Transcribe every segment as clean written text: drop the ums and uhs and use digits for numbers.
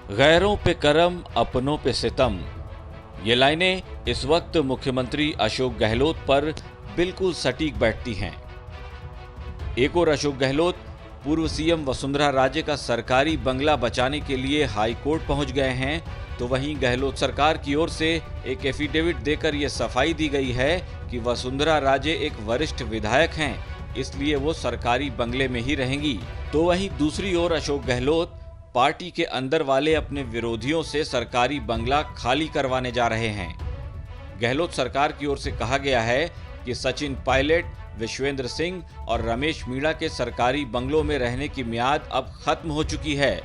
गैरों पे करम, अपनों पे सितम। ये लाइनें इस वक्त मुख्यमंत्री अशोक गहलोत पर बिल्कुल सटीक बैठती हैं। एक और अशोक गहलोत पूर्व सीएम वसुंधरा राजे का सरकारी बंगला बचाने के लिए हाई कोर्ट पहुंच गए हैं, तो वहीं गहलोत सरकार की ओर से एक एफिडेविट देकर यह सफाई दी गई है कि वसुंधरा राजे एक वरिष्ठ विधायक हैं, इसलिए वो सरकारी बंगले में ही रहेंगी। तो वहीं दूसरी ओर अशोक गहलोत पार्टी के अंदर वाले अपने विरोधियों से सरकारी बंगला खाली करवाने जा रहे हैं। गहलोत सरकार की ओर से कहा गया है कि सचिन पायलट, विश्वेंद्र सिंह और रमेश मीणा के सरकारी बंगलों में रहने की मियाद अब खत्म हो चुकी है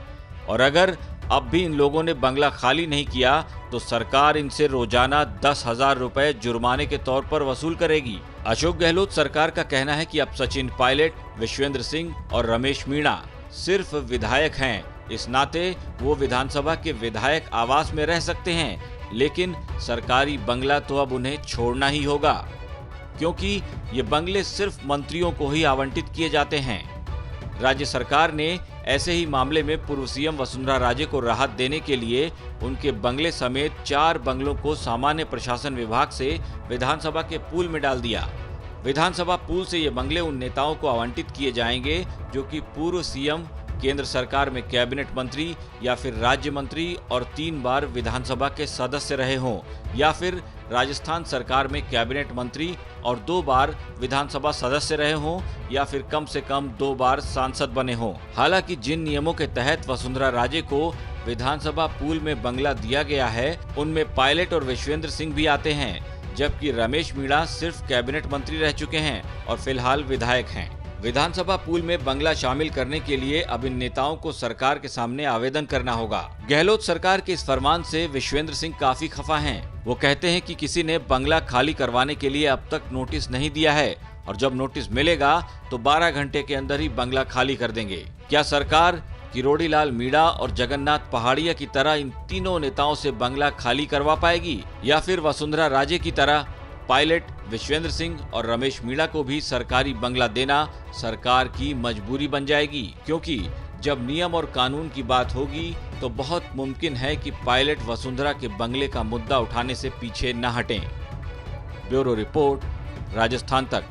और अगर अब भी इन लोगों ने बंगला खाली नहीं किया तो सरकार इनसे रोजाना 10,000 रुपए जुर्माने के तौर पर वसूल करेगी। अशोक गहलोत सरकार का कहना है कि अब सचिन पायलट, विश्वेंद्र सिंह और रमेश मीणा सिर्फ विधायक हैं, इस नाते वो विधानसभा के विधायक आवास में रह सकते हैं, लेकिन सरकारी बंगला तो अब उन्हें छोड़ना ही होगा, क्योंकि ये बंगले सिर्फ मंत्रियों को ही आवंटित किए जाते हैं। राज्य सरकार ने ऐसे ही मामले में पूर्व सीएम वसुंधरा राजे को राहत देने के लिए उनके बंगले समेत 4 बंगलों को सामान्य प्रशासन विभाग से विधानसभा के पूल में डाल दिया। विधानसभा पूल से ये बंगले उन नेताओं को आवंटित किए जाएंगे जो कि पूर्व सीएम, केंद्र सरकार में कैबिनेट मंत्री या फिर राज्य मंत्री और 3 बार विधानसभा के सदस्य रहे हों, या फिर राजस्थान सरकार में कैबिनेट मंत्री और 2 बार विधानसभा सदस्य रहे हों, या फिर कम से कम 2 बार सांसद बने हों। हालांकि जिन नियमों के तहत वसुंधरा राजे को विधानसभा पूल में बंगला दिया गया है, उनमें पायलट और विश्वेंद्र सिंह भी आते हैं, जबकि रमेश मीणा सिर्फ कैबिनेट मंत्री रह चुके हैं और फिलहाल विधायक हैं। विधानसभा पूल में बंगला शामिल करने के लिए अब इन नेताओं को सरकार के सामने आवेदन करना होगा। गहलोत सरकार के इस फरमान से विश्वेंद्र सिंह काफी खफा हैं। वो कहते हैं कि किसी ने बंगला खाली करवाने के लिए अब तक नोटिस नहीं दिया है और जब नोटिस मिलेगा तो 12 घंटे के अंदर ही बंगला खाली कर देंगे। क्या सरकार किरोड़ीलाल मीणा और जगन्नाथ पहाड़िया की तरह इन तीनों नेताओं से बंगला खाली करवा पाएगी, या फिर वसुंधरा राजे की तरह पायलट, विश्वेंद्र सिंह और रमेश मीणा को भी सरकारी बंगला देना सरकार की मजबूरी बन जाएगी? क्योंकि जब नियम और कानून की बात होगी तो बहुत मुमकिन है कि पायलट वसुंधरा के बंगले का मुद्दा उठाने से पीछे न हटें। ब्यूरो रिपोर्ट, राजस्थान तक।